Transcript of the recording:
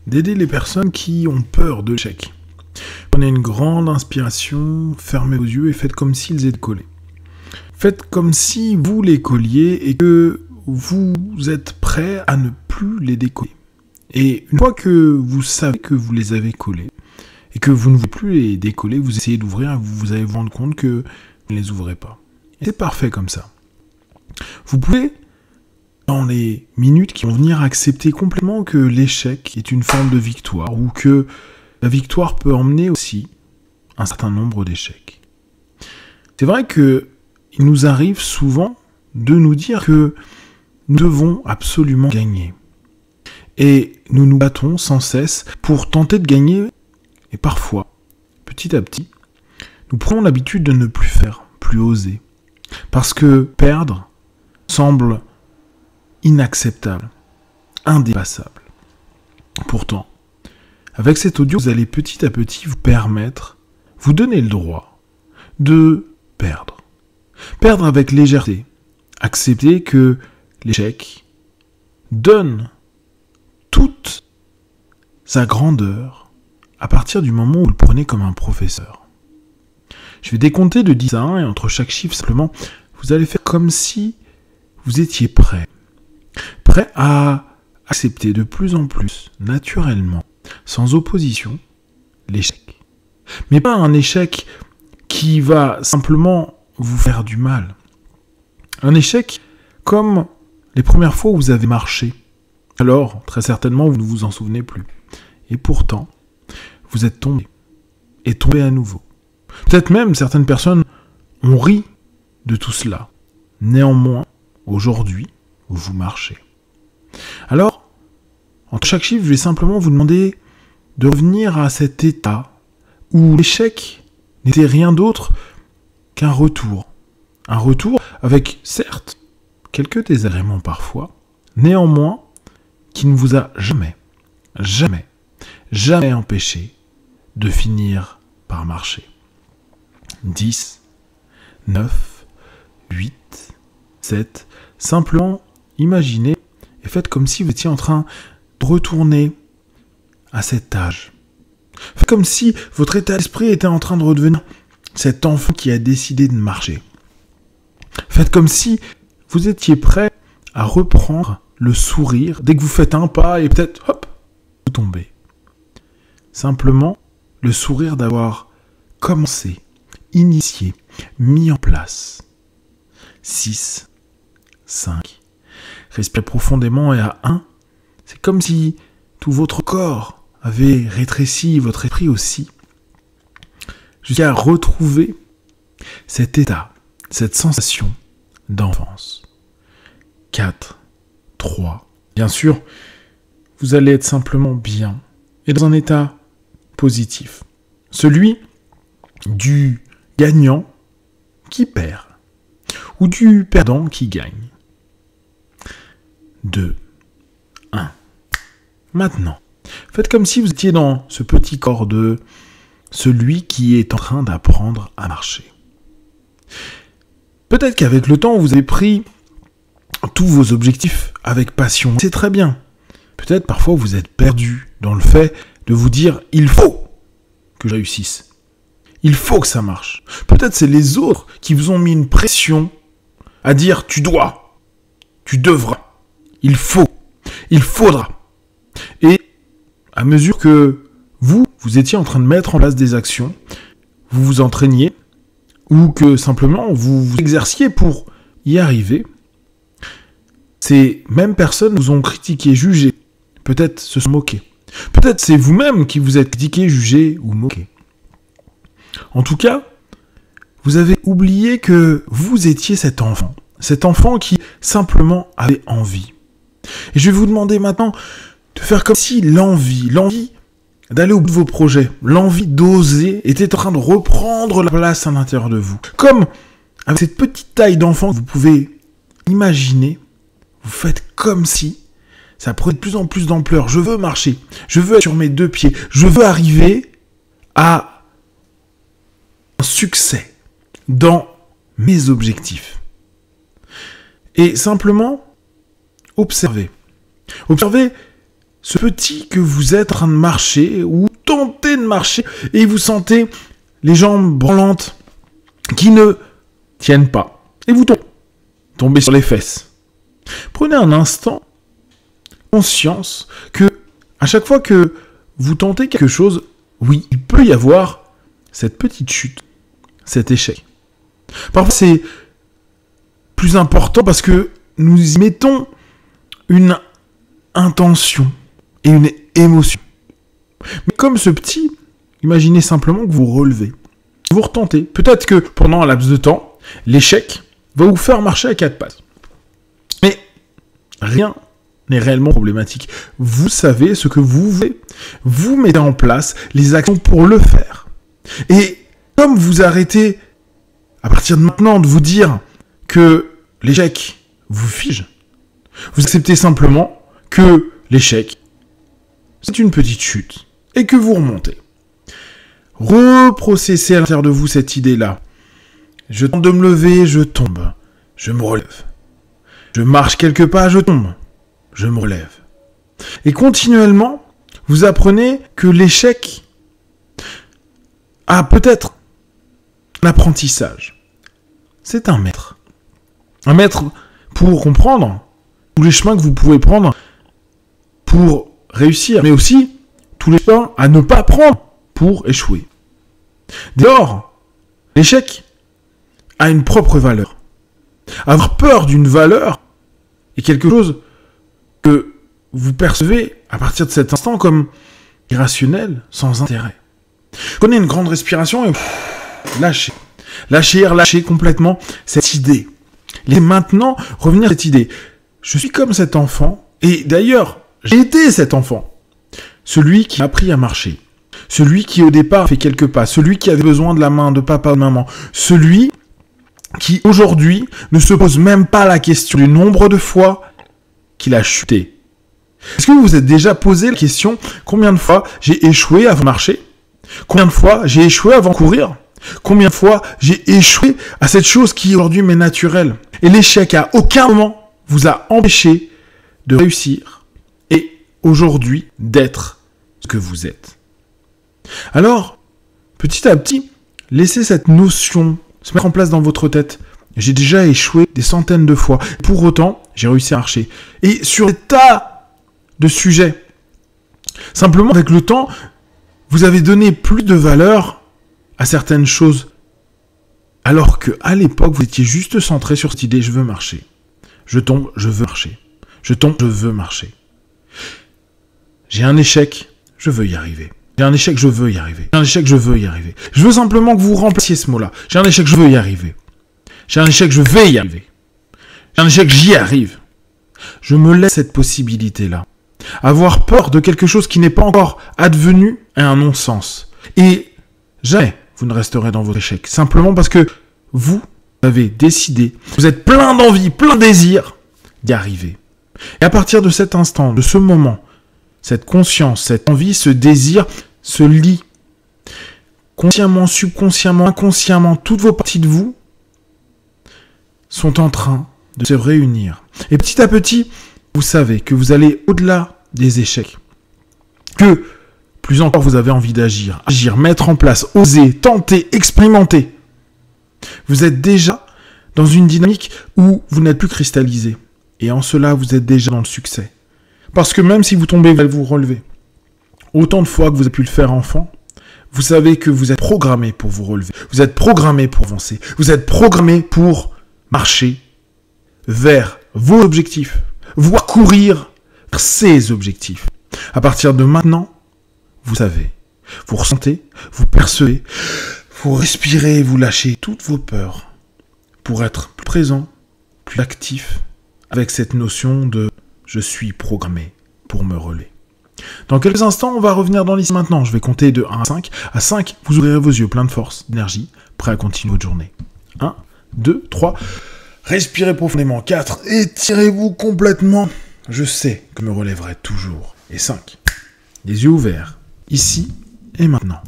d'aider les personnes qui ont peur de l'échec. Prenez une grande inspiration, fermez vos yeux et faites comme s'ils étaient collés. Faites comme si vous les colliez et que vous êtes prêt à ne plus les décoller. Et une fois que vous savez que vous les avez collés et que vous ne voulez plus les décoller, vous essayez d'ouvrir et vous allez vous rendre compte que vous ne les ouvrez pas. Et c'est parfait comme ça. Vous pouvez, dans les minutes qui vont venir, accepter complètement que l'échec est une forme de victoire ou que la victoire peut emmener aussi un certain nombre d'échecs. C'est vrai que il nous arrive souvent de nous dire que nous devons absolument gagner. Et nous nous battons sans cesse pour tenter de gagner. Et parfois, petit à petit, nous prenons l'habitude de ne plus faire, plus oser. Parce que perdre semble inacceptable, indépassable. Pourtant, avec cet audio, vous allez petit à petit vous donner le droit de perdre. Perdre avec légèreté. Accepter que l'échec donne toute sa grandeur à partir du moment où vous le prenez comme un professeur. Je vais décompter de 10 à 1 et entre chaque chiffre, simplement, vous allez faire comme si vous étiez prêt. Prêt à accepter de plus en plus, naturellement, sans opposition, l'échec. Mais pas un échec qui va simplement vous faire du mal. Un échec comme les premières fois où vous avez marché. Alors, très certainement, vous ne vous en souvenez plus. Et pourtant, vous êtes tombé. Et tombé à nouveau. Peut-être même certaines personnes ont ri de tout cela. Néanmoins, aujourd'hui, vous marchez. Alors, entre chaque chiffre, je vais simplement vous demander de revenir à cet état où l'échec n'était rien d'autre qu'un retour. Un retour avec, certes, quelques désagréments parfois, néanmoins, qui ne vous a jamais empêché de finir par marcher. 10, 9, 8, 7, simplement imaginez et faites comme si vous étiez en train de retourner à cet âge. Faites comme si votre état d'esprit était en train de redevenir cet enfant qui a décidé de marcher. Faites comme si vous étiez prêt à reprendre le sourire dès que vous faites un pas et peut-être, hop, vous tombez. Simplement, le sourire d'avoir commencé, initié, mis en place. 6, 5. Respirez profondément et à 1, c'est comme si tout votre corps avait rétréci, votre esprit aussi, jusqu'à retrouver cet état, cette sensation d'enfance. 4, 3. Bien sûr, vous allez être simplement bien et dans un état positif. Celui du gagnant qui perd ou du perdant qui gagne. 2, 1. Maintenant, faites comme si vous étiez dans ce petit corps de celui qui est en train d'apprendre à marcher. Peut-être qu'avec le temps, vous avez pris tous vos objectifs avec passion. C'est très bien. Peut-être parfois vous êtes perdu dans le fait de vous dire « il faut que je réussisse ». Il faut que ça marche. Peut-être c'est les autres qui vous ont mis une pression à dire « tu dois, tu devras, il faut, il faudra ». Et à mesure que vous étiez en train de mettre en place des actions, vous vous entraîniez, ou que simplement vous vous exerciez pour y arriver, ces mêmes personnes vous ont critiqué, jugé, peut-être se sont moqués. Peut-être c'est vous-même qui vous êtes critiqué, jugé ou moqué. En tout cas, vous avez oublié que vous étiez cet enfant qui simplement avait envie. Et je vais vous demander maintenant de faire comme si l'envie d'aller au bout de vos projets, l'envie d'oser était en train de reprendre la place à l'intérieur de vous. Comme avec cette petite taille d'enfant que vous pouvez imaginer, vous faites comme si ça prenait de plus en plus d'ampleur. Je veux marcher, je veux être sur mes 2 pieds, je veux arriver à un succès dans mes objectifs. Et simplement, observez ce petit que vous êtes en train de marcher, ou tentez de marcher, et vous sentez les jambes branlantes qui ne tiennent pas. Et vous tombez sur les fesses. Prenez un instant conscience que à chaque fois que vous tentez quelque chose, oui, il peut y avoir cette petite chute, cet échec. Parfois, c'est plus important parce que nous y mettons une intention et une émotion. Mais comme ce petit, imaginez simplement que vous relevez. Vous retentez. Peut-être que pendant un laps de temps, l'échec va vous faire marcher à quatre pattes. Mais rien n'est réellement problématique. Vous savez ce que vous voulez. Vous mettez en place les actions pour le faire. Et comme vous arrêtez, à partir de maintenant, de vous dire que l'échec vous fige, vous acceptez simplement que l'échec, c'est une petite chute et que vous remontez. Reprocessez à l'intérieur de vous cette idée-là. Je tente de me lever, je tombe. Je me relève. Je marche quelques pas, je tombe. Je me relève. Et continuellement, vous apprenez que l'échec a peut-être un apprentissage. C'est un maître. Un maître pour comprendre tous les chemins que vous pouvez prendre pour réussir, mais aussi tous les chemins à ne pas prendre pour échouer. Dès lors, l'échec a une propre valeur. Avoir peur d'une valeur est quelque chose que vous percevez à partir de cet instant comme irrationnel, sans intérêt. Prenez une grande respiration et lâchez. Lâchez complètement cette idée. Laissez maintenant revenir cette idée. Je suis comme cet enfant, et d'ailleurs, j'ai été cet enfant. Celui qui a appris à marcher. Celui qui au départ fait quelques pas. Celui qui avait besoin de la main de papa ou de maman. Celui qui aujourd'hui ne se pose même pas la question du nombre de fois qu'il a chuté. Est-ce que vous vous êtes déjà posé la question combien de fois j'ai échoué avant de marcher? Combien de fois j'ai échoué avant de courir? Combien de fois j'ai échoué à cette chose qui aujourd'hui m'est naturelle? Et l'échec à aucun moment vous a empêché de réussir et aujourd'hui d'être ce que vous êtes. Alors, petit à petit, laissez cette notion se mettre en place dans votre tête. J'ai déjà échoué des centaines de fois. Pour autant, j'ai réussi à marcher. Et sur des tas de sujets. Simplement, avec le temps, vous avez donné plus de valeur à certaines choses. Alors qu'à l'époque, vous étiez juste centré sur cette idée, je veux marcher. Je tombe, je veux marcher. Je tombe, je veux marcher. J'ai un échec, je veux y arriver. J'ai un échec, je veux y arriver. J'ai un échec, je veux y arriver. Je veux simplement que vous remplaciez ce mot-là. J'ai un échec, je veux y arriver. J'ai un échec, je vais y arriver. J'ai un échec, j'y arrive. Je me laisse cette possibilité-là. Avoir peur de quelque chose qui n'est pas encore advenu est un non-sens. Et jamais vous ne resterez dans votre échec. Simplement parce que vous avez décidé, vous êtes plein d'envie, plein de désir d'y arriver. Et à partir de cet instant, de ce moment, cette conscience, cette envie, ce désir se lie. Consciemment, subconsciemment, inconsciemment, toutes vos parties de vous sont en train de se réunir. Et petit à petit, vous savez que vous allez au-delà des échecs. Que plus encore vous avez envie d'agir, mettre en place, oser, tenter, expérimenter. Vous êtes déjà dans une dynamique où vous n'êtes plus cristallisé. Et en cela, vous êtes déjà dans le succès. Parce que même si vous tombez, vous allez vous relever. Autant de fois que vous avez pu le faire enfant, vous savez que vous êtes programmé pour vous relever. Vous êtes programmé pour avancer. Vous êtes programmé pour marcher vers vos objectifs. Voire courir vers ces objectifs. À partir de maintenant, vous savez, vous ressentez, vous percevez, vous respirez, vous lâchez toutes vos peurs pour être plus présent, plus actif, avec cette notion de « je suis programmé pour me relever ». Dans quelques instants, on va revenir dans l'ici maintenant. Je vais compter de 1 à 5. À 5, vous ouvrirez vos yeux plein de force, d'énergie, prêt à continuer votre journée. 1, 2, 3. Respirez profondément. 4. Étirez-vous complètement. Je sais que je me relèverai toujours. Et 5. Les yeux ouverts, ici et maintenant.